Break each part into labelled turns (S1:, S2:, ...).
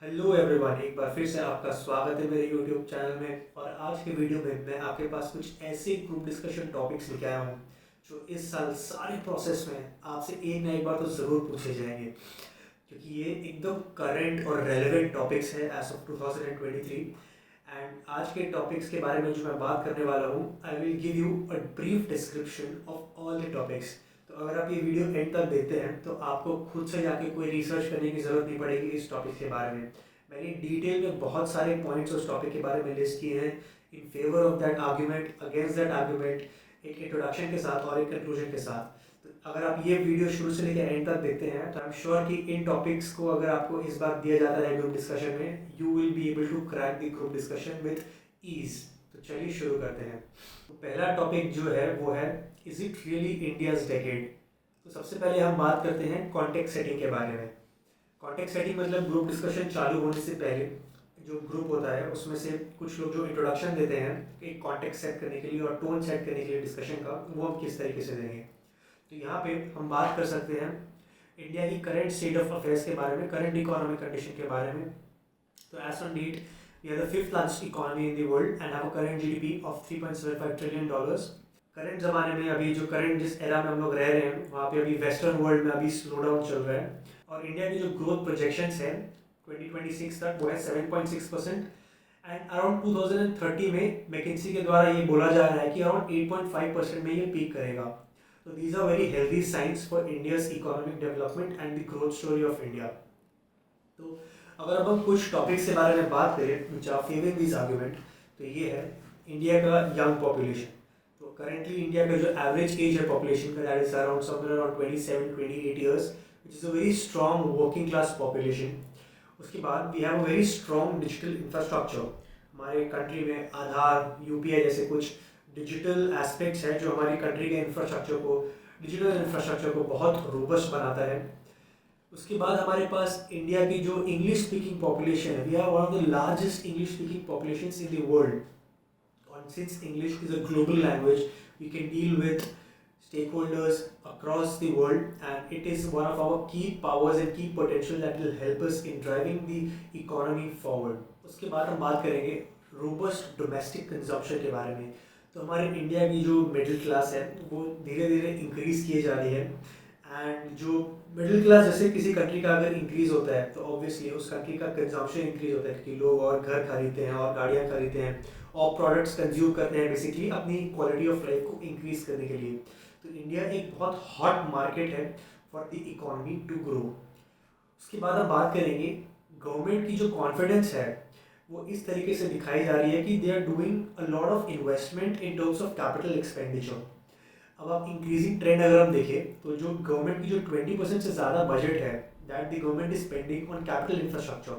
S1: Hello everyone, एक बार फिर से आपका स्वागत है मेरे यूट्यूब चैनल में। और आज के वीडियो में मैं आपके पास कुछ ऐसे ग्रुप डिस्कशन टॉपिक्स लेके आया हूँ जो इस साल सारे प्रोसेस में आपसे एक ना एक बार तो ज़रूर पूछे जाएंगे, क्योंकि ये एकदम करंट और रेलेवेंट टॉपिक्स है एज ऑफ 2023। एंड आज के टॉपिक्स के बारे में जो मैं बात करने वाला हूँ, I will give you a brief description of all the topics. तो अगर आप ये वीडियो एंड तक देखते हैं तो आपको खुद से जाके कोई रिसर्च करने की ज़रूरत नहीं पड़ेगी इस टॉपिक के बारे में। मैंने डिटेल में बहुत सारे पॉइंट्स उस टॉपिक के बारे में लिस्ट किए हैं, in favour of that argument, against that argument, एक इंट्रोडक्शन के साथ और एक कंक्लूजन के साथ। तो अगर आप ये वीडियो शुरू से लेकर एंड तक देखते हैं तो आई एम श्योर कि इन टॉपिक्स को अगर आपको इस बार दिया जाता है ग्रुप डिस्कशन में, you will be able to crack the group discussion with ease. तो चलिए शुरू करते हैं। तो पहला टॉपिक जो है वो है, is it really India's decade. तो सबसे पहले हम बात करते हैं कॉन्टेक्स्ट सेटिंग के बारे में। कॉन्टेक्स्ट सेटिंग मतलब ग्रुप डिस्कशन चालू होने से पहले जो ग्रुप होता है उसमें से कुछ लोग जो इंट्रोडक्शन देते हैं एक कॉन्टेक्स्ट सेट करने के लिए और टोन सेट करने के लिए डिस्कशन का, वो हम किस तरीके से देंगे। तो यहाँ पे हम बात कर सकते हैं इंडिया की करंट स्टेट ऑफ अफेयर्स के बारे में, करंट इकोनॉमिक कंडीशन के बारे में। तो as on date we are the fifth largest economy in the world and have a current GDP of $3.75 trillion. Current ज़माने में अभी जो करंट जिस एरा में हम लोग रह रहे हैं वहाँ पे अभी वेस्टर्न वर्ल्ड में अभी स्लो डाउन चल रहा है। और इंडिया की जो ग्रोथ प्रोजेक्शंस है 2026 तक वो है 7.6%। एंड अराउंड 2030 में मैकिन्सी के द्वारा ये बोला जा रहा है कि अराउंड 8.5% में ये पीक करेगा। तो these are very healthy signs for India's economic development and the growth story of India. तो अगर अब हम कुछ टॉपिक्स के बारे में बात करें which are favouring this argument, तो ये है इंडिया का यंग पॉपुलेशन। तो करेंटली इंडिया का जो एवरेज एज है पॉपुलेशन का, that is around somewhere around 27-28 years, which is a very strong working class population. उसके बाद we have a very strong digital infrastructure. हमारे कंट्री में आधार, यूपीआई जैसे कुछ डिजिटल एस्पेक्ट्स हैं जो हमारी कंट्री के इंफ्रास्ट्रक्चर को, डिजिटल इंफ्रास्ट्रक्चर को बहुत रोबस्ट बनाता है। उसके बाद हमारे पास इंडिया की जो इंग्लिश स्पीकिंग पॉपुलेशन है, we are one of the largest English speaking populations in the world. And since English is a global language, we can deal with stakeholders across the world, and it is one of our key powers and key potential that will help us in driving the economy forward. उसके बाद हम बात करेंगे robust domestic consumption के बारे में। तो हमारे इंडिया की जो मिडिल क्लास है वो धीरे धीरे इंक्रीज़ किए जा रही है। एंड जो मिडिल क्लास जैसे किसी कंट्री का अगर इंक्रीज़ होता है तो ऑब्वियसली उस कंट्री का कंजम्पशन इंक्रीज़ होता है, क्योंकि लोग और घर खरीदते हैं और गाड़ियाँ खरीदते हैं और प्रोडक्ट्स कंज्यूम करते हैं बेसिकली अपनी क्वालिटी ऑफ लाइफ को इंक्रीज़ करने के लिए। तो इंडिया एक बहुत हॉट मार्केट है for the economy to grow. उसके बाद हम बात करेंगे गवर्नमेंट की जो कॉन्फिडेंस है वो इस तरीके से दिखाई जा रही है कि they are doing a lot of investment in terms of capital expenditure. अब आप इंक्रीजिंग ट्रेंड अगर हम देखें तो जो गवर्नमेंट की जो 20% से ज़्यादा बजट है that the government is spending on capital infrastructure.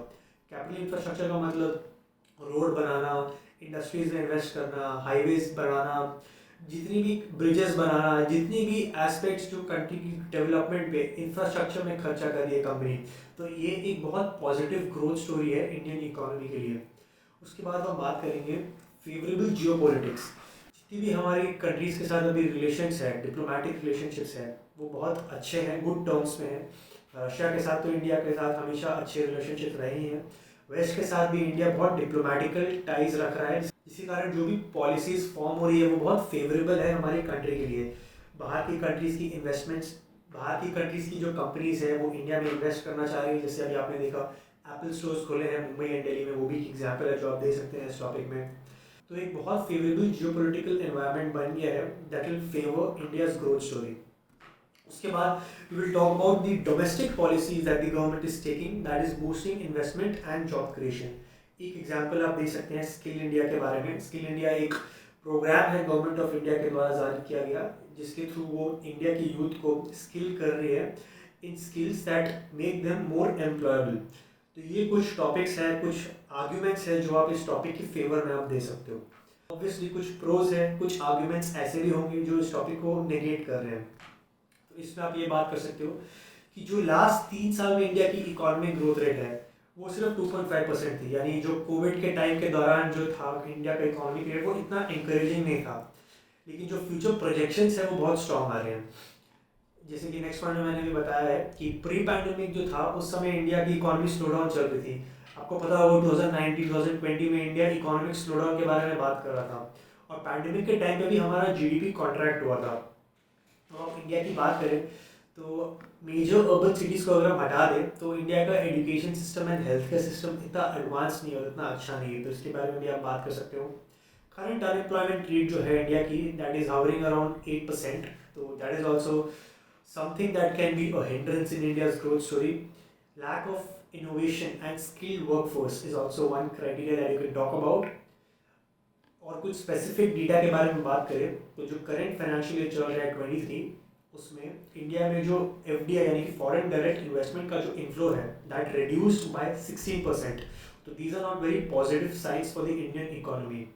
S1: Capital infrastructure का मतलब रोड बनाना, इंडस्ट्रीज में इन्वेस्ट करना, हाईवेज बनाना, जितनी भी ब्रिजेस बनाना, जितनी भी एस्पेक्ट्स जो कंट्री की डेवलपमेंट पे इंफ्रास्ट्रक्चर में खर्चा कर रही है कंपनी, तो ये एक बहुत पॉजिटिव ग्रोथ स्टोरी है इंडियन इकोनॉमी के लिए। उसके बाद हम बात करेंगे फेवरेबल जियोपॉलिटिक्स। जितनी भी हमारी कंट्रीज़ के साथ अभी रिलेशंस है, डिप्लोमेटिक रिलेशनशिप्स हैं, वो बहुत अच्छे हैं, गुड टर्म्स में हैं। रशिया के साथ तो इंडिया के साथ हमेशा अच्छे रिलेशनशिप रहे ही हैं। वेस्ट के साथ भी इंडिया बहुत डिप्लोमेटिकल टाइज रख रहा है, इसी कारण जो भी पॉलिसीज़ फॉर्म हो रही है वो बहुत फेवरेबल है हमारी कंट्री के लिए। बाहर की कंट्रीज़ की इन्वेस्टमेंट्स, बाहर की कंट्रीज़ की जो कंपनीज़ हैं वो इंडिया में इन्वेस्ट करना चाह रही है। जैसे अभी आपने देखा एप्पल स्टोर्स खोले हैं मुंबई एंड दिल्ली में, वो भी एक एग्जाम्पल है जो आप देख सकते हैं इस टॉपिक में। तो एक बहुत फेवरेबल जियोपॉलिटिकल एनवायरनमेंट बन गया है that will favour India's growth story. उसके बाद we will talk about the domestic policies that the government is taking that is boosting investment and job creation. एक एग्जांपल आप देख सकते हैं स्किल इंडिया के बारे में। स्किल इंडिया एक प्रोग्राम है गवर्नमेंट ऑफ इंडिया के द्वारा जारी किया गया, जिसके थ्रू वो इंडिया की यूथ को स्किल कर रही है in skills that make them more employable. तो ये कुछ टॉपिक्स हैं, कुछ आर्ग्यूमेंट्स हैं जो आप इस टॉपिक के फेवर में आप दे सकते हो। ऑब्वियसली कुछ प्रोज हैं, कुछ आर्ग्यूमेंट्स ऐसे भी होंगे जो इस टॉपिक को नेगेट कर रहे हैं। तो इसमें आप ये बात कर सकते हो कि जो लास्ट 3 साल में इंडिया की इकोनॉमिक ग्रोथ रेट है वो सिर्फ 2.5% थी। यानी जो कोविड के टाइम के दौरान जो था इंडिया का इकोनॉमिक रेट वो इतना इंकरेजिंग नहीं था, लेकिन जो फ्यूचर प्रोजेक्शंस है वो बहुत स्ट्रॉन्ग आ रहे हैं। जैसे कि नेक्स्ट पॉइंट में मैंने भी बताया है कि प्री पैंडेमिक जो था उस समय इंडिया की इकोनॉमी स्लो डाउन चल रही थी। आपको पता होगा 2019 2020 में इंडिया इकोनॉमिक स्लोडाउन के बारे में बात कर रहा था, और पैंडेमिक के टाइम पे भी हमारा जीडीपी कॉन्ट्रैक्ट हुआ था। तो हम इंडिया की बात करें तो मेजर अर्बन सिटीज़ को अगर हम हटा दें तो इंडिया का education system and health care system इतना एडवांस नहीं है और इतना अच्छा नहीं है, तो इसके बारे में भी आप बात कर सकते हो। करंट अनएम्प्लॉयमेंट रेट जो है इंडिया की, दैट इज़ हावरिंग अराउंड 8%, तो that is also something that can be a hindrance in India's growth story. Lack of innovation and skilled workforce is also one criteria that you can talk about. और कुछ specific data के बारे में बात करें तो जो करंट फाइनेंशियल ईयर चल रहा है 23, उसमें इंडिया में जो एफडीआई यानी कि फॉरेन डायरेक्ट इन्वेस्टमेंट का जो इन्फ्लो है दैट रिड्यूस्ड बाय 16%। तो these are not very positive signs for the Indian economy.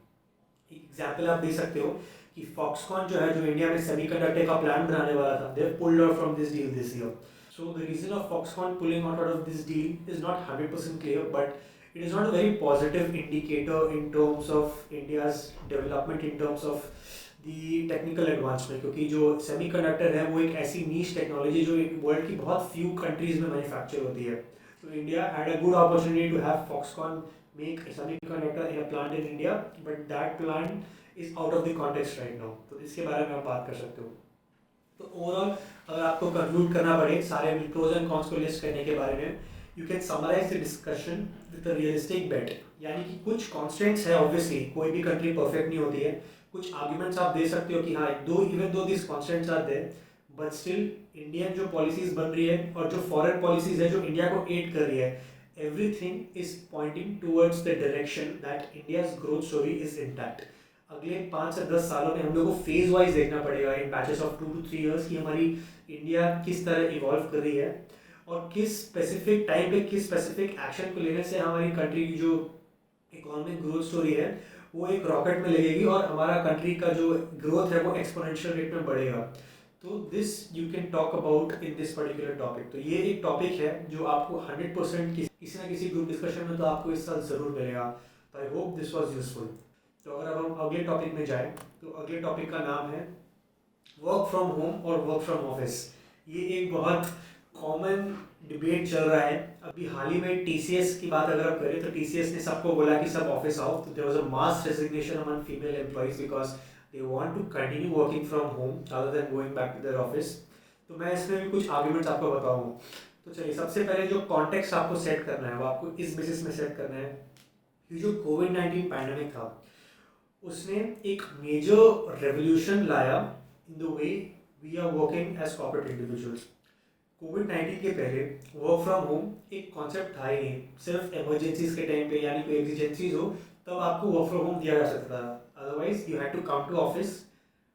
S1: Example आप दे सकते हो कि फॉक्सकॉन जो है, जो इंडिया में सेमीकंडक्टर का प्लांट बनाने वाला था, they pulled out from this deal this year. So the reason of Foxconn pulling out of this deal is not 100% clear, but it is not a very positive indicator in terms of India's development in terms of the technical advancement, क्योंकि जो semiconductor है वो एक ऐसी नीश technology जो world की बहुत few countries में मैन्युफैक्चर होती है। तो India had a good opportunity to have Foxconn make a semiconductor in a plant in India, but that plant is out of the context right now। तो इसके बारे में आप बात कर सकते हो। तो ओवरऑल अगर आपको कंक्लूड करना पड़े सारे प्रोज एंड कॉन्स को लिस्ट करने के बारे में, you can summarise the discussion with a realistic bet, यानी कि कुछ कॉन्स्टेंट्स है, ऑब्वियसली कोई भी कंट्री परफेक्ट नहीं होती है, कुछ आर्ग्यूमेंट्स आप दे सकते हो कि हाँ though even though this constants are there, but still Indian जो पॉलिसीज बन रही है और जो फॉरेन पॉलिसीज है जो इंडिया को एड कर रही है, everything is pointing towards the direction that India's growth story is intact. अगले 5 से 10 सालों में हम लोग को फेज वाइज देखना पड़ेगा इन पैचेस ऑफ 2 to 3 इयर्स कि हमारी इंडिया किस तरह इवॉल्व कर रही है और किस स्पेसिफिक टाइम पे किस स्पेसिफिक एक्शन को लेने से हमारी कंट्री की जो इकोनॉमिक ग्रोथ स्टोरी है वो एक रॉकेट में लगेगी और हमारा कंट्री का जो ग्रोथ है वो एक्सपोनेंशियल रेट में बढ़ेगा। तो this you can talk about in this particular topic. तो ये एक टॉपिक है जो आपको 100% किसी ना किसी ग्रुप डिस्कशन में तो आपको इस साल ज़रूर मिलेगा। तो I hope this was useful. तो अगर अब हम अगले टॉपिक में जाएं तो अगले टॉपिक का नाम है वर्क फ्रॉम होम और वर्क फ्रॉम ऑफिस। ये एक बहुत कॉमन डिबेट चल रहा है। अभी हाल ही में टीसीएस की बात अगर आप करें तो टीसीएस ने सबको बोला कि सब ऑफिस आओ, तो there was a mass resignation among female employees because they want to continue working from home rather than going back to their office. तो मैं इसमें भी कुछ आर्ग्यूमेंट्स आपको बताऊँ। तो चलिए सबसे पहले जो कॉन्टेक्स्ट आपको सेट करना है वो आपको इस बेसिस में सेट करना है कि जो कोविड-19 पैंडेमिक था उसने एक मेजर रेवोल्यूशन लाया in the way we are working as corporate individuals. Covid के पहले वर्क फ्रॉम होम एक कॉन्सेप्ट था ही नहीं, सिर्फ इमरजेंसीज के टाइम पे यानी कोई एग्जीजेंसीज हो तब आपको वर्क फ्रॉम होम दिया जा सकता था, otherwise you had to come to office,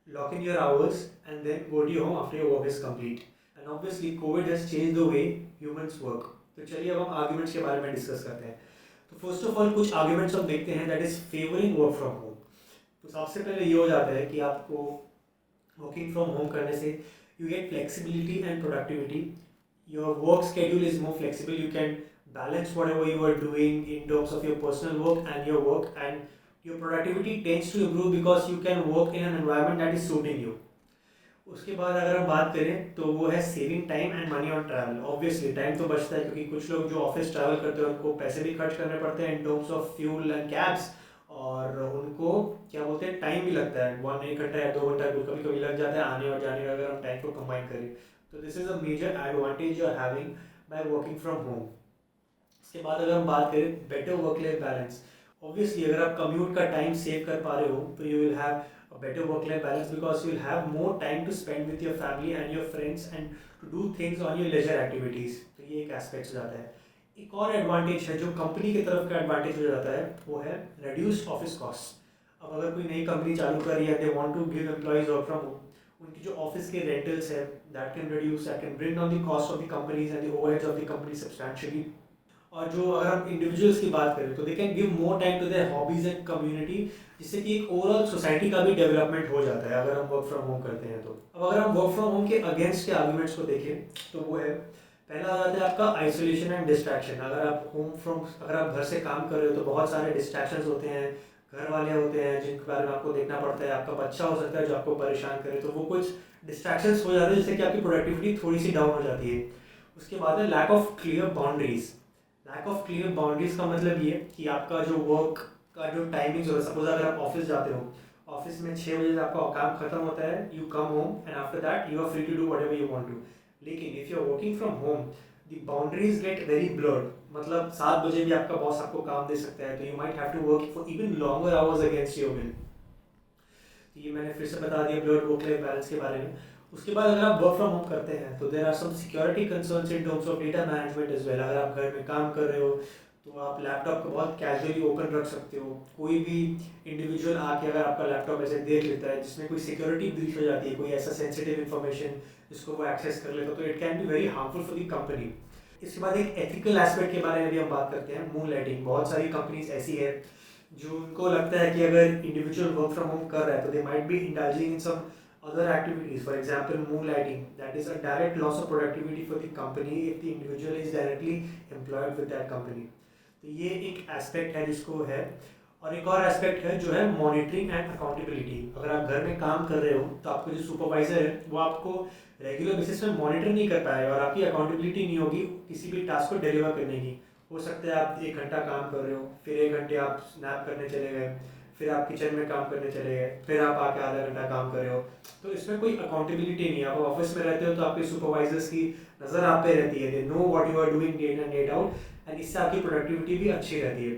S1: lock in your hours and then go to your home after your work is complete. And obviously COVID has change the way humans work. तो चलिए अब हम arguments के बारे में discuss करते हैं। तो फर्स्ट ऑफ ऑल कुछ आर्ग्यूमेंट्स हम देखते हैं that is favouring work from home. तो सबसे पहले ये हो जाता है कि आपको वर्किंग फ्रॉम होम करने से you get flexibility and productivity. Your work schedule is more flexible. You can balance whatever you are doing in terms of your personal work and your work, and your productivity tends to improve because you can work in an environment that is suiting you. उसके बाद अगर हम बात करें तो वो है saving time and money on travel. Obviously time तो बचता है क्योंकि कुछ लोग जो ऑफिस ट्रैवल करते हैं उनको पैसे भी खर्च करने पड़ते हैं इन terms of fuel and cabs, और उनको क्या बोलते हैं टाइम भी लगता है, 1 घंटा या 2 घंटा कभी कभी लग जाता है आने और जाने का अगर हम टाइम को कंबाइन करें। तो this is a major advantage you are having by working from home. इसके बाद अगर हम बात करें better work life balance, obviously अगर आप कम्यूट का टाइम सेव कर पा रहे हो तो you will have a better work-life balance because you'll have more time to spend with your family and your friends and to do things on your leisure activities। तो ये एक aspect हो जाता है। एक और एडवांटेज है जो कंपनी की तरफ का एडवांटेज हो जाता है वो है reduced office costs। अब अगर कोई नई कंपनी चालू कर रही है they want to give employees work from home, उनकी जो ऑफिस के रेंटल्स है that can reduce, that can bring down the cost of the companies and the overheads of the company substantially। और जो अगर हम इंडिविजुअल्स की बात करें तो they can give more time to their hobbies and community, जिससे कि एक ओवरऑल सोसाइटी का भी डेवलपमेंट हो जाता है अगर हम वर्क फ्रॉम होम करते हैं। तो अब अगर हम वर्क फ्रॉम होम के अगेंस्ट के आर्गूमेंट्स को देखें तो वो है, पहला आ जाता है आपका आइसोलेशन एंड डिस्ट्रैक्शन। अगर आप घर से काम कर रहे हो तो बहुत सारे डिस्ट्रैक्शंस होते हैं, घर वाले होते हैं जिनके बारे में आपको देखना पड़ता है, आपका बच्चा हो सकता है जो आपको परेशान करे, तो वो कुछ डिस्ट्रैक्शंस हो जाते हैं जिससे कि आपकी प्रोडक्टिविटी थोड़ी सी डाउन हो जाती है। उसके बाद है lack of clear boundaries. Lack of clear boundaries का मतलब ये कि आपका जो वर्क का जो टाइमिंग्स होता है, सपोज अगर आप ऑफिस जाते हो, ऑफिस में 6 बजे से आपका काम खत्म होता है, you come home and after that you are free to do whatever you want to. लेकिन if you are working from home, the boundaries get very blurred. मतलब 7 बजे भी आपका बॉस आपको काम दे सकता है, तो you might have to work for even longer hours against your will. तो ये मैंने फिर से बता दिया ब्लर्ड वर्क लाइफ बैलेंस के बारे में। उसके बाद अगर आप वर्क फ्रॉम होम करते हैं तो there are some security concerns in terms of data management as well. अगर आप घर में काम कर रहे हो तो आप लैपटॉप को बहुत कैजुअली ओपन रख सकते हो। कोई भी इंडिविजुअल आके अगर आपका लैपटॉप ऐसे देख लेता है जिसमें कोई सिक्योरिटी ब्रीच हो जाती है, कोई ऐसा सेंसिटिव इन्फॉर्मेशन जिसको वो एक्सेस कर लेता, तो it can be very harmful for the company. इसके बाद एक एथिकल एस्पेक्ट के बारे में भी हम बात करते हैं, मून लाइटिंग। बहुत सारी कंपनीज ऐसी है जो उनको लगता है कि अगर इंडिविजुअल वर्क फ्रॉम होम कर रहा है तो they might be indulging in some other activities. For example, moonlighting, that is a direct loss of productivity for the company if the individual is directly employed with that company. तो ये एक aspect है जिसको है। और एक और aspect है जो है मॉनिटरिंग एंड अकाउंटेबिलिटी। अगर आप घर में काम कर रहे हो तो आपको जो सुपरवाइजर है वो आपको रेगुलर बेसिस में मॉनिटर नहीं कर पाएगा और आपकी अकाउंटेबिलिटी नहीं होगी किसी भी टास्क को डिलीवर करने की। हो सकता है आप 1 घंटा काम कर रहे हो, फिर 1 घंटे आप स्नैप करने चले गए, फिर आप किचन में काम करने चले गए, फिर आप आके आधा घंटा काम कर रहे हो। तो इसमें कोई अकाउंटेबिलिटी नहीं है। आप ऑफिस में रहते हो तो आपके सुपरवाइजर्स की नज़र आप पे रहती है, they know what you are doing day in and day out, and इससे आपकी प्रोडक्टिविटी भी अच्छी रहती है।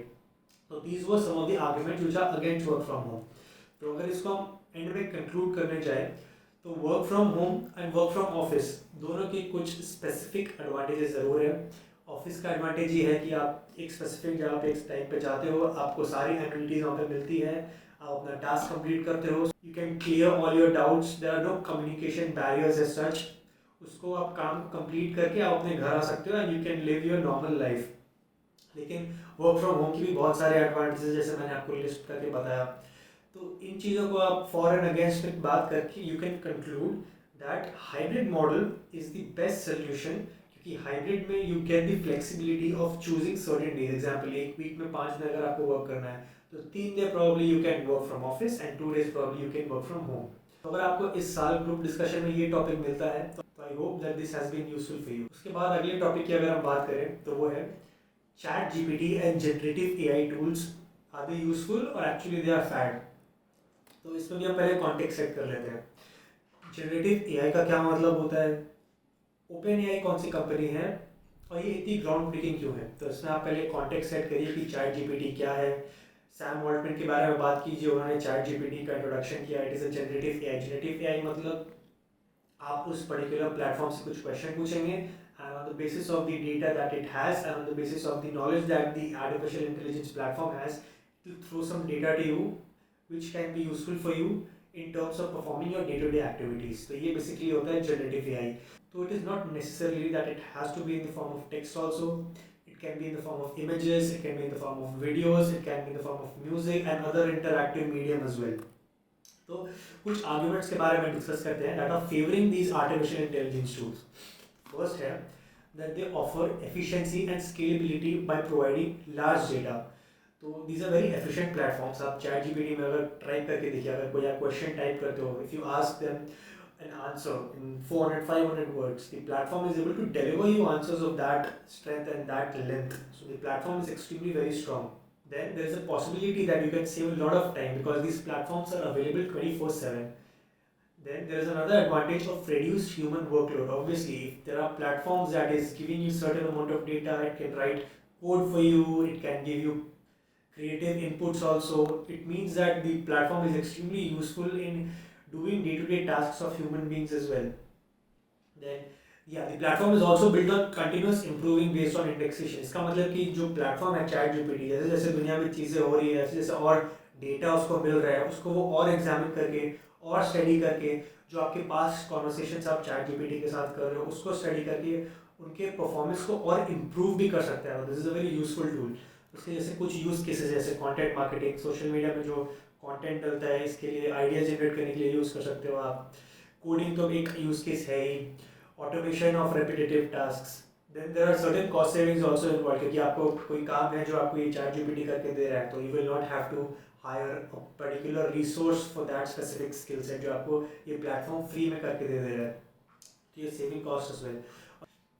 S1: तो these were some of the arguments which are against work from home. तो अगर इसको हम एंड में कंक्लूड करने जाए तो work from home and work from office दोनों के कुछ स्पेसिफिक एडवांटेजेस ज़रूर है। ऑफिस का एडवांटेज ये है कि आप एक स्पेसिफिक जगह पे एक टाइम पे जाते हो, आपको सारी एक्टिविटीज़ वहाँ पे मिलती है, आप अपना टास्क कंप्लीट करते हो, you can clear all your doubts, there are no communication barriers as such. उसको आप काम कंप्लीट करके आप अपने घर आ सकते हो and you can live your normal life. लेकिन वर्क फ्रॉम होम की भी बहुत सारे एडवांटेजेस जैसे मैंने आपको लिस्ट करके बताया। तो इन चीज़ों को आप फॉर एंड अगेंस्ट में बात करके you can conclude that hybrid model is the best solution. क्योंकि हाइब्रिड में you get the flexibility of choosing certain days. Example, एक वीक में 5 दिन अगर आपको वर्क करना है तो 3 day probably you can work from office and 2 days probably you can work from home. तो अगर आपको इस साल ग्रुप डिस्कशन में ये टॉपिक मिलता है तो I hope that this has been useful for you. उसके बाद अगले टॉपिक की अगर हम बात करें तो वो है chat GPT and generative AI tools, are they useful और एक्चुअली दे आर फैड। तो इसमें भी हम पहले कॉन्टेक्स्ट सेट कर लेते हैं। जनरेटिव एआई का क्या मतलब होता है, ओपन एआई कौन सी कंपनी है और ये इतनी ग्राउंड ब्रेकिंग क्यों है। तो इसमें आप पहले कॉन्टेक्स्ट सेट करिए कि चैट जीपीटी क्या है। सैम ऑल्टमैन के बारे में बात कीजिए, उन्होंने चैट जीपीटी का इंट्रोडक्शन किया। It is a generative AI. Generative AI मतलब आप उस पर्टिकुलर प्लेटफॉर्म से कुछ क्वेश्चन पूछेंगे and on the basis of the data that it has and on the basis of the knowledge that the artificial intelligence platform has, to throw some data to you which can be useful for you in terms of performing your day-to-day activities. तो ये basically होता है generative AI. So it is not necessarily that it has to be in the form of text also. It can be in the form of images, it can be in the form of videos, it can be in the form of music and other interactive medium as well. तो कुछ arguments के बारे में discuss करते हैं that are favouring these artificial intelligence tools. First है that they offer efficiency and scalability by providing large data. तो these are very efficient platforms. आप चैट जीपीटी में अगर टाइप करके देखिए, अगर कोई आप क्वेश्चन टाइप करते हो, if you ask them an answer in 400-500 words, the platform is able to deliver you answers of that strength and that length. So the platform is extremely very strong. Then there is a possibility that you can save a lot of time because these platforms are available 24/7. Then there is another advantage of reduced human workload. Obviously, if there are platforms that is giving you certain amount of data, it can write code for you, it can give you creative inputs also. It means that the platform is extremely useful in doing day-to-day tasks of human beings as well. Then yeah, the platform is also built on continuous improving based on indexation. इसका मतलब कि जो platform है chat GPT, जैसे जैसे दुनिया में चीज़ें हो रही है, जैसे जैसे और डेटा उसको मिल रहा है, उसको वो और एग्जामिन करके और स्टडी करके जो आपके पास कॉन्वर्सेशन आप चैट जीपीटी के साथ कर रहे हो उसको स्टडी करके उनके परफॉर्मेंस को और इम्प्रूव भी कर सकते हैं। This is a very useful tool. उसके जैसे कुछ यूज़ केसेस जैसे कंटेंट मार्केटिंग, सोशल मीडिया में जो कंटेंट डलता है इसके लिए आइडिया जनरेट करने के लिए यूज़ कर सकते हो आप। कोडिंग तो एक यूज़ केस है ही। Automation of repetitive tasks. Then there are certain cost savings also involve, क्योंकि आपको कोई काम है जो आपको ये चैट जीपीटी करके दे रहा है तो you will not have to hire a particular resource for that specific skill set जो आपको ये प्लेटफॉर्म फ्री में करके दे रहा है। तो ये सेविंग कॉस्ट एज वेल।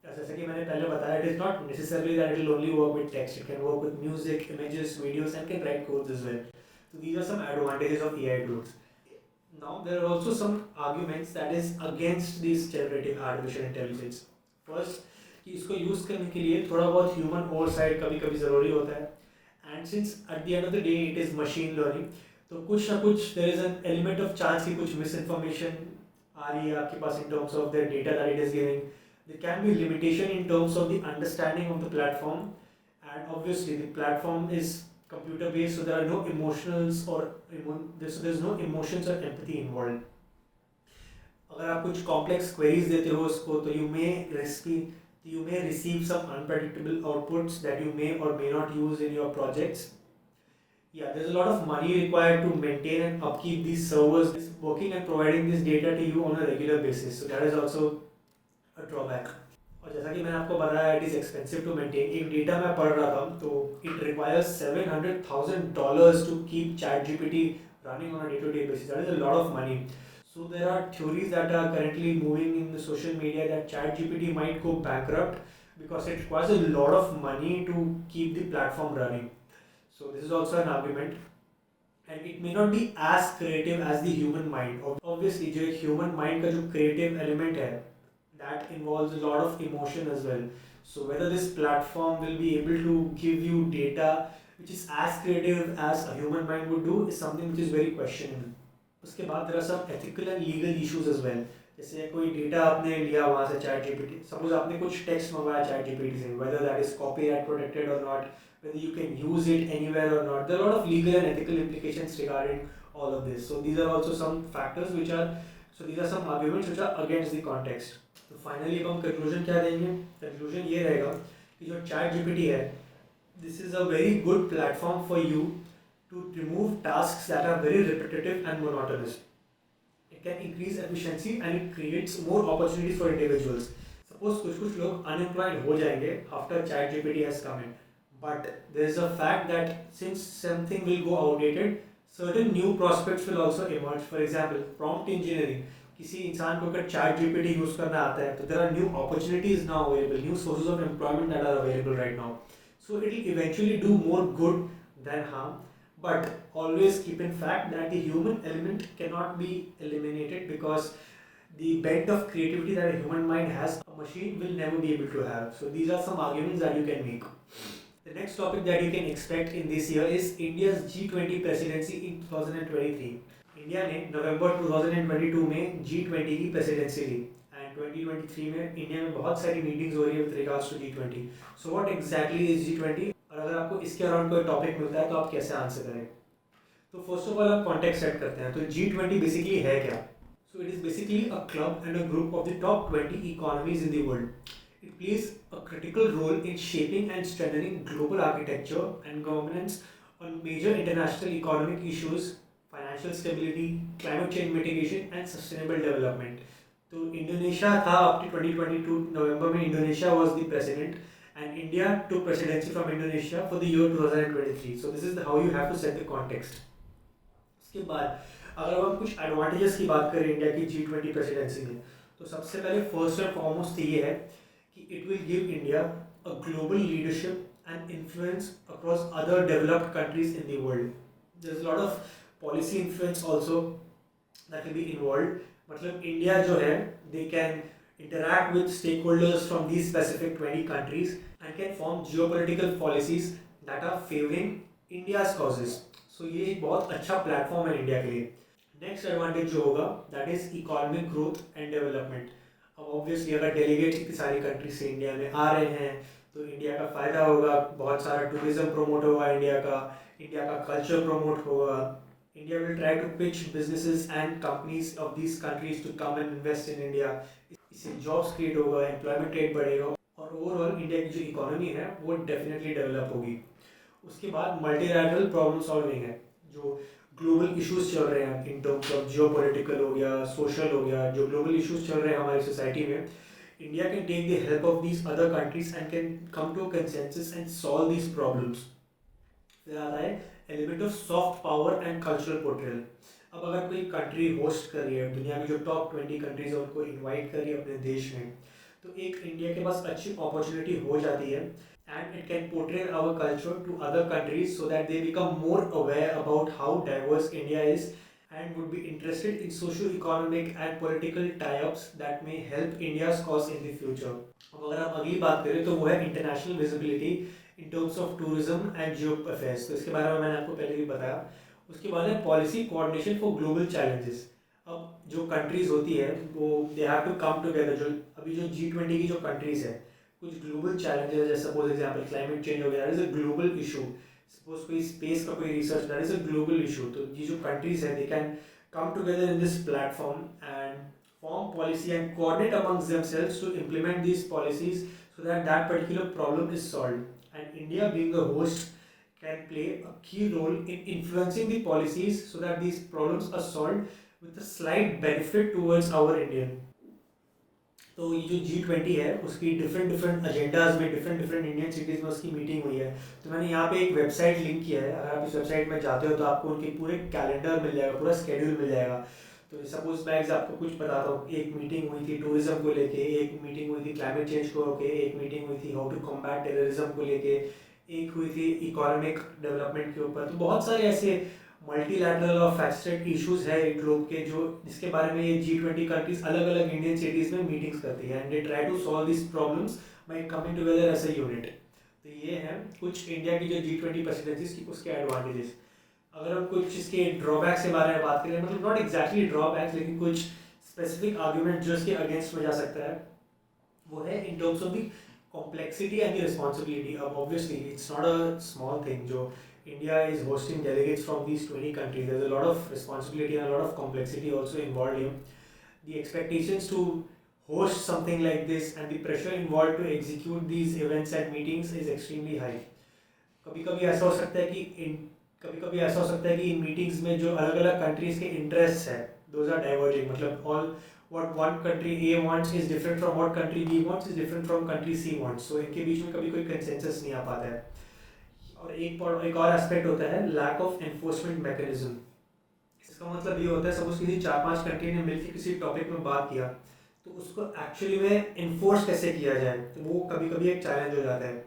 S1: जैसे कि मैंने पहले बताया, it is not necessarily that it will only work with text. It can work with music, images, videos, and can write codes as well. So these are some advantages of AI tools. Now there are also some arguments that is against this generative artificial intelligence. First, कि इसको use करने के लिए थोड़ा बहुत human oversight कभी कभी ज़रूरी होता है. And since at the end of the day it is machine learning, तो कुछ ना कुछ there is an element of chance की कुछ मिस इन्फॉर्मेशन आ रही है आपके पास in terms of the data that it is giving. There can be limitation in terms of the understanding of the platform, and obviously the platform is computer based, so there are no emotionals or there's no emotions or empathy involved. अगर आप कुछ complex queries देते हो उसको, तो you may receive some unpredictable outputs that you may or may not use in your projects. Yeah, there's a lot of money required to maintain and upkeep these servers working and providing this data to you on a regular basis, so that is also a drawback. और जैसा कि मैंने आपको बताया, it is expensive to maintain. एक data मैं पढ़ रहा था, तो it requires $700,000 to keep chat GPT running on a day-to-day basis. That is a lot of money. So there are theories that are currently moving in the social media that ChatGPT might go bankrupt because it requires a lot of money to keep the platform running. So this is also an argument. And it may not be as creative as the human mind. Obviously, जो human mind का जो creative element है, that involves a lot of emotion as well. So whether this platform will be able to give you data which is as creative as a human mind would do is something which is very questionable. उसके बाद there are some ethical and legal issues as well. जैसे कोई data आपने लिया वहाँ से chat GPT, suppose आपने कुछ टेक्स्ट मंगवाया चैट जीपीटी से, whether that is copyright protected or not, whether you can use it anywhere or not, there are a lot of legal and ethical implications regarding all of this. So these are also some factors which are, so these are some arguments which are against the context. तो finally अब हम conclusion क्या देंगे? Conclusion ये रहेगा कि जो chat GPT है, this is a very good platform for you to remove tasks that are very repetitive and monotonous. It can increase efficiency and it creates more opportunities for individuals. Suppose कुछ लोग unemployed हो जाएंगे after chat GPT has come in, but there is a fact that since something will go outdated, certain new prospects will also emerge. For example, prompt engineering. किसी इंसान को अगर chat GPT use करना आता है, तो there are new opportunities now available, new sources of employment that are available right now. So it will eventually do more good than harm, but always keep in fact that the human element cannot be eliminated, because the bent of creativity that a human mind has, a machine will never be able to have. So these are some arguments that you can make. The next topic that you can expect in this year is India's G20 presidency in 2023. India ने नवंबर 2022 में G20 की presidency Lee, and 2023 में India में बहुत सारी meetings हो रही है with regards to G20. So what exactly is G20, और अगर आपको इसके अराउंड कोई टॉपिक मिलता है तो आप कैसे आंसर करें? तो फर्स्ट ऑफ ऑल आप कॉन्टेक्स्ट सेट करते हैं. तो G20 बेसिकली है क्या? So it is basically a club and a group of the top 20 economies in the world. It plays a critical role in shaping and strengthening global architecture and governance on major international economic issues, financial stability, climate change mitigation, and sustainable development. तो Indonesia था up to 2022 नवंबर में. Indonesia was the president and India took presidency from Indonesia for the year 2023. So this is how you have to set the context. उसके बाद अगर हम कुछ advantages की बात करें इंडिया की G20 प्रेसिडेंसी में, तो सबसे पहले फर्स्ट एंड फॉरमोस्ट ये है कि it will give India a global leadership and influence across other developed countries in the world. There's a lot of policy influence also that will be involved. मतलब India जो है, they can interact with stakeholders from these specific 20 countries and can form geopolitical policies that are favoring India's causes. So ये एक बहुत अच्छा platform है India के लिए. नेक्स्ट एडवांटेज जो होगा that is economic growth and development. अब ऑब्वियसली अगर डेलीगेट्स इतनी सारी कंट्रीज से इंडिया में आ रहे हैं, तो इंडिया का फ़ायदा होगा, बहुत सारा टूरिज्म प्रमोट होगा इंडिया का कल्चर प्रमोट होगा. India will try to pitch businesses and companies of these countries to come and invest in India. इससे जॉब्स क्रिएट होगा, एम्प्लॉयमेंट रेट बढ़ेगा, और ओवरऑल इंडिया की जो इकोनॉमी है वो डेफिनेटली डेवलप होगी. उसके बाद मल्टीलैटरल प्रॉब्लम सॉल्विंग है. जो ग्लोबल इश्यूज चल रहे हैं इन टर्म्स ऑफ जियो पॉलिटिकल हो गया, सोशल हो गया, जो ग्लोबल इश्यूज चल रहे हैं हमारी सोसाइटी में, India can take the help of these other countries and can come to consensus and solve these problems. फिर आता है element of soft power and cultural portrayal. अब अगर कोई कंट्री होस्ट कर रही है, दुनिया की जो टॉप 20 कंट्रीज है उनको इन्वाइट कर रही है अपने देश में, तो एक इंडिया के पास अच्छी अपॉर्चुनिटी हो जाती है and it can portray our culture to other countries so that they become more aware about how diverse India is and would be interested in socio-economic and political tie-ups that may help India's cause in the future. अब अगर हम अगली बात करें तो वो है international visibility in terms of tourism and Jio affairs. तो इसके बारे में मैंने आपको पहले भी बताया। उसके बाद है policy coordination for global challenges. अब जो कंट्रीज होती है वो they have to come together. जो अभी जो G20 की जो कंट्रीज है, कुछ ग्लोबल चैलेंजेस जैसे सपोज एग्जांपल क्लाइमेट चेंज हो गया, that is a global issue. Suppose कोई स्पेस का कोई research, that is a global issue. तो ये जो कंट्रीज है they can come together in this platform and form policy and coordinate amongst themselves to implement these policies so that that particular problem is solved. And India, being the host, can play a key role in influencing the policies so that these problems are solved with a slight benefit towards our Indian. तो ये जो G20 है उसकी different different agendas में different Indian cities में उसकी meeting हुई है। तो मैंने यहाँ पे एक वेबसाइट लिंक किया है। अगर आप इस वेबसाइट में जाते हो तो आपको उनके पूरे कैलेंडर मिल जाएगा, पूरा स्केड्यूल मिल जाएगा। तो सपोज मैं आपको कुछ बताता हूँ। एक मीटिंग हुई थी टूरिज्म को लेके, एक मीटिंग हुई थी क्लाइमेट चेंज को लेके, एक मीटिंग हुई थी हाउ टू कॉम्बैट टेररिज्म को लेके, एक हुई थी इकोनॉमिक डेवलपमेंट के ऊपर। तो बहुत सारे ऐसे मल्टीलैटरल और फैक्सेटेड इश्यूज है ग्लोब के जो जिसके बारे में ये G20 कंट्रीज अलग अलग इंडियन सिटीज़ में मीटिंग्स करती है and they try to solve this problems by coming together as a unit. तो ये है कुछ इंडिया की जो G20 प्रेसिडेंसीज की उसके एडवांटेजेस। अगर हम कुछ इसके ड्रॉबैक्स के बारे में बात करें, मतलब नॉट एग्जैक्टली ड्रॉबैक्स लेकिन कुछ स्पेसिफिक आर्ग्यूमेंट जो इसके अगेंस्ट में जा सकता है, वो है in terms of the complexity and the responsibility. अब obviously it's not a small thing. जो India is hosting delegates from these 20 countries. There's a lot of responsibility and a lot of complexity also involved here. The expectations to host something like this and the pressure involved to execute these events and meetings is extremely high. कभी कभी ऐसा हो सकता है कि इन meetings में जो अलग अलग कंट्रीज के इंटरेस्ट है those are diverging। मतलब all what one country A wants is different from what country B wants is different from country C wants। so इनके बीच में कभी कोई कंसेंसस नहीं आ पाता है। और एक और एस्पेक्ट होता है लैक ऑफ एनफोर्समेंट मैकेनिज्म। इसका मतलब ये होता है सपोज किसी 4-5 कंट्री ने मिलकर किसी टॉपिक में बात किया तो उसको एक्चुअली में इन्फोर्स कैसे किया जाए, तो वो कभी कभी एक चैलेंज हो जाता है।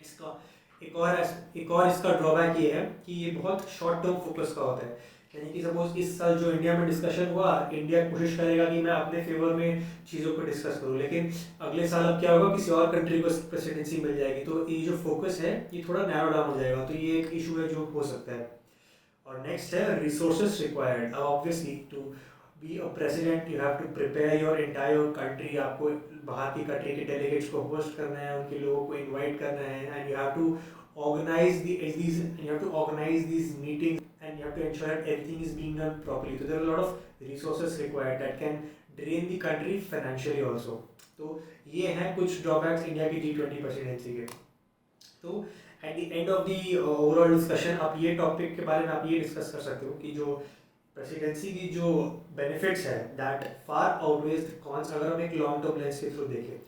S1: इसका एक और इसका ड्रॉबैक ये है कि ये बहुत शॉर्ट टर्म फोकस का होता है। यानी कि सपोज इस साल जो इंडिया में डिस्कशन हुआ, इंडिया कोशिश करेगा कि मैं अपने फेवर में चीज़ों को डिस्कस करूं, लेकिन अगले साल अब क्या होगा, किसी और कंट्री को प्रेसिडेंसी मिल जाएगी तो ये जो फोकस है ये थोड़ा नैरो डाउन हो जाएगा। तो ये एक इशू है जो हो सकता है। और नेक्स्ट है रिसोर्सेज रिक्वायर्ड। अब obviously to be a president you have to prepare your entire country. आपको बाहर की कंट्री के डेलीगेट्स को होस्ट करना है, उनके लोगों को इन्वाइट करना है and you have to organize these meetings and you have to ensure that everything is being done properly. So there are a lot of resources required that can drain the country financially also. तो ये हैं कुछ drawbacks India की G20 presidency के। तो eight the end of the overall discussion आप ये topic के बारे में आप ये डिस्कस कर सकते हो कि जो प्रेसिडेंसी की जो बेनिफिट्स है that far outweighs the cons. अगर हम एक लॉन्ग टर्म लेंस के थ्रू देखें,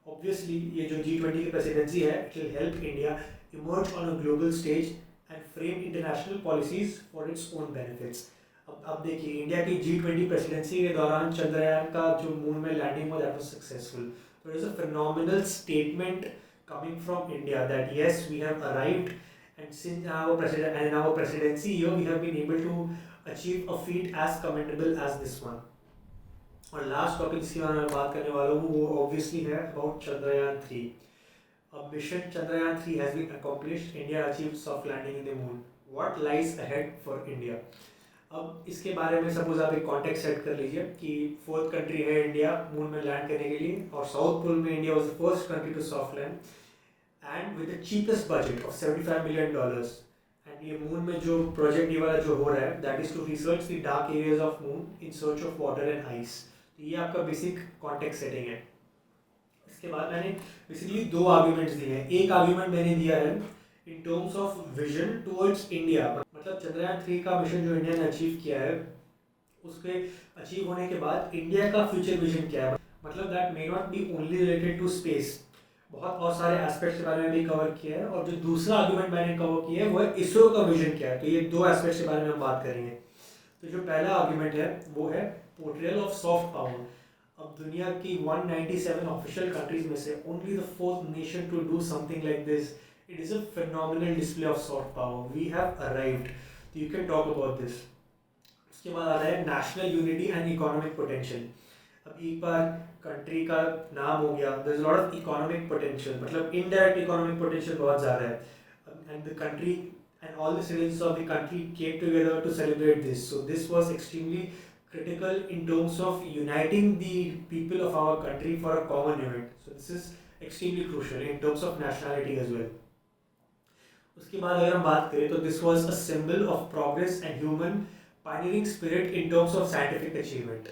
S1: ऑब्वियसली ये जो G20 की प्रेसिडेंसी है it will help India emerge on a global stage and frame international policies for its own benefits। अब देखिए इंडिया की G20 प्रेसिडेंसी के दौरान चंद्रयान का जो मून में लैंडिंग हुआ दैट वाज सक्सेसफुल। तो it is a phenomenal statement coming from India that yes we have arrived and since our presidency year we have been able to achieve a feat as commendable as this one। और last topic जिसके बारे में बात करने वाला हूँ वो obviously है about Chandrayaan 3। Mission Chandrayaan 3 has been accomplished. India achieved soft landing in the moon. What lies ahead for India? अब इसके बारे में सपोज आप एक कॉन्टेक्स्ट सेट कर लीजिए कि 4th कंट्री है इंडिया मून में लैंड करने के लिए, और साउथ पोल में India was the first country to soft land and with the cheapest budget of $75 million. And ये मून में जो प्रोजेक्ट ये वाला जो हो रहा है that is to research the dark areas of moon in search of water and ice. तो ये आपका बेसिक कॉन्टेक्स्ट सेटिंग है। इसके बाद मैंने बेसिकली 2 आर्ग्यूमेंट्स दिए हैं। एक आर्ग्यूमेंट मैंने दिया है in terms of vision towards India, मतलब चंद्रयान 3 का मिशन जो इंडिया ने अचीव किया है उसके अचीव होने के बाद इंडिया का फ्यूचर विजन क्या है। मतलब that may not be only related to space, बहुत और सारे एस्पेक्ट्स के बारे में भी कवर किया है। और जो दूसरा आर्ग्यूमेंट मैंने कवर किया है वो है इसरो का विजन क्या है। तो ये 2 एस्पेक्ट्स के बारे में हम बात करेंगे। तो जो पहला आर्ग्यूमेंट है वो है पोर्ट्रेयल ऑफ सॉफ्ट पावर। अब दुनिया की 197 ऑफिशियल कंट्रीज में से only the fourth nation to do something like this, it is a phenomenal display of soft power, we have arrived, तो you can talk about this. उसके बाद आ रहा है national unity and economic potential. अब एक बार कंट्री का नाम हो गया, there is lot of economic potential, मतलब इनडायरेक्ट इकोनॉमिक पोटेंशियल बहुत ज़्यादा है, and the country and all the citizens of the country came together to celebrate this. So this was extremely critical in terms of uniting the people of our country for a common event. So this is extremely crucial in terms of nationality as well. उसके बाद अगर हम बात करें तो this was a symbol of progress and human pioneering spirit in terms of scientific achievement,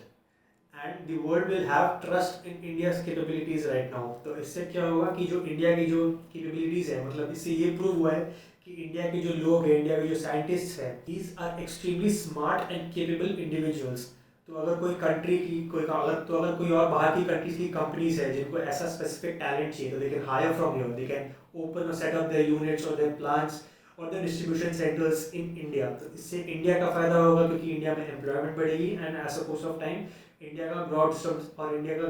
S1: and the world will have trust in India's capabilities right now. तो इससे क्या होगा कि जो इंडिया की जो कैपेबिलिटीज है, मतलब इससे ये प्रूव हुआ है कि इंडिया के जो लोग हैं, इंडिया के जो साइंटिस्ट हैं, these are extremely smart and capable individuals. तो अगर कोई कंट्री की अगर कोई और बाहर की कंट्रीज की कंपनीज है जिनको ऐसा स्पेसिफिक टैलेंट चाहिए, तो they can hire from here, they can open और सेट अप देयर यूनिट्स और देयर प्लांट्स और there distribution centres in India. तो इससे इंडिया का फायदा होगा क्योंकि इंडिया में एम्प्लॉयमेंट बढ़ेगी, and as a course of time India का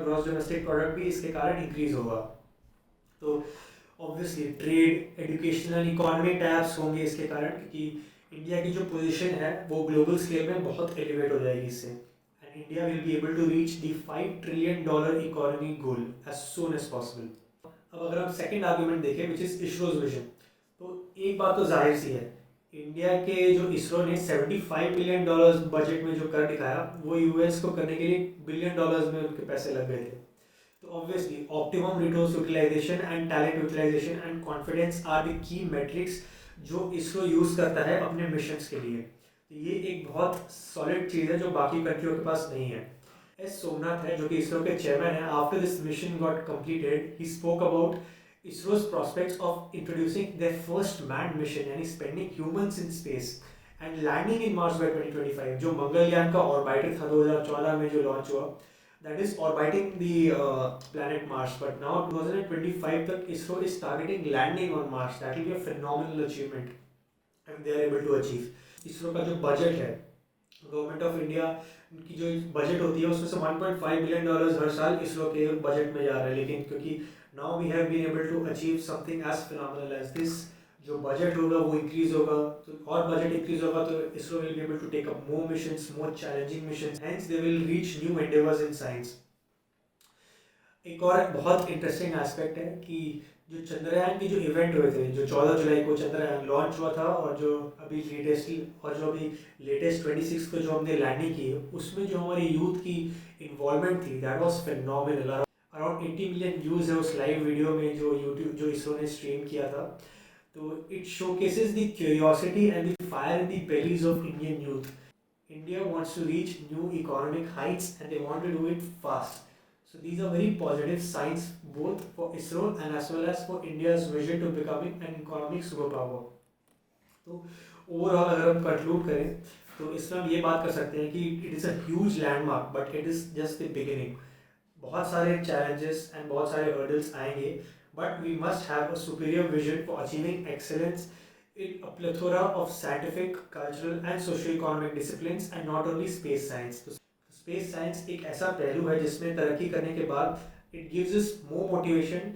S1: ग्रॉस डोमेस्टिक प्रोडक्ट भी इसके कारण इंक्रीज होगा। तो obviously trade, educational, economic taps होंगे इसके कारण, क्योंकि इंडिया की जो पोजीशन है वो ग्लोबल स्केल में बहुत एलिवेट हो जाएगी इससे, and India will be able to reach the $5 trillion economy goal as soon as possible. अब अगर हम सेकेंड आर्ग्यूमेंट देखें विच इज इसरोज विजन, तो एक बात तो जाहिर सी है, इंडिया के जो इसरो ने $75 बिलियन बजट में जो कर दिखाया वो यूएस को करने के लिए $1 बिलियन में उनके पैसे लग गए थे। तो obviously optimum resource utilization and talent utilization and confidence are the key metrics जो इसरो यूज़ करता है अपने मिशंस के लिए। तो ये एक बहुत सॉलिड चीज़ है जो बाकी कंट्रियों के पास नहीं है। एस सोमनाथ है जो कि इसरो के चेयरमैन है, after this mission got completed he spoke about ISRO's prospects of introducing their first manned mission यानी spending humans in space and landing in Mars by 2025, जो मंगलयान का ऑर्बिटर था 2014 में जो लॉन्च हुआ, that is orbiting the planet Mars. But now 2025 तक ISRO is targeting landing on Mars. That will be a phenomenal achievement if they are able to achieve. ISRO का जो budget है, गवर्नमेंट ऑफ इंडिया की जो budget होती है उसमें से $1.5 बिलियन हर साल इसरो के बजट में जा रहा है, लेकिन क्योंकि now we have been able to achieve something as phenomenal as this, जो बजट होगा वो इंक्रीज होगा, तो और बजट इंक्रीज होगा तो ISRO will be able to take up more missions, more challenging missions, hence they will reach new endeavours in science. एक और बहुत इंटरेस्टिंग एस्पेक्ट है कि जो चंद्रयान के जो इवेंट हुए थे, जो 14 जुलाई को चंद्रयान लॉन्च हुआ था, और जो अभी लेटेस्ट 26 को जो हमने लैंडिंग की, उसमें जो हमारी यूथ की इन्वॉल्वमेंट थी that was phenomenal. Around 80 million views है उस लाइव वीडियो में जो इसरो ने स्ट्रीम किया था। तो it showcases the curiosity and the fire in the bellies of Indian youth. India wants to reach new economic heights and they want to do it fast. So these are very positive signs both for ISRO and as well as for India's vision to becoming an economic superpower. तो overall अगर हम conclude करें तो इसमें हम ये बात कर सकते हैं कि it is a huge landmark but it is just the beginning. बहुत सारे चैलेंजेस एंड बहुत सारे हर्डल्स आएंगे, but we must have a superior vision for achieving excellence in a plethora of scientific, cultural and socio-economic disciplines and not only space science. तो space science एक ऐसा पहलू है जिसमें तरक्की करने के बाद it gives us more motivation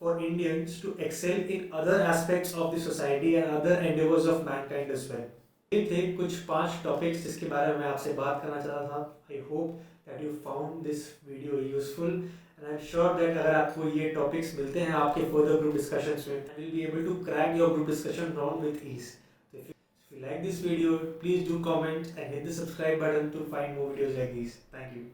S1: for Indians to excel in other aspects of the society and other endeavors of mankind as well. ये थे कुछ 5 टॉपिक्स जिसके बारे में मैं आपसे बात करना चाहता था। आई hope that you found this video useful, and I'm sure that अगर आपको ये टॉपिक्स मिलते हैं आपके further group discussions में, you will be able to crack your group discussion round with ease. So if you like this video, please do comment and hit the subscribe button to find more videos like these. Thank you.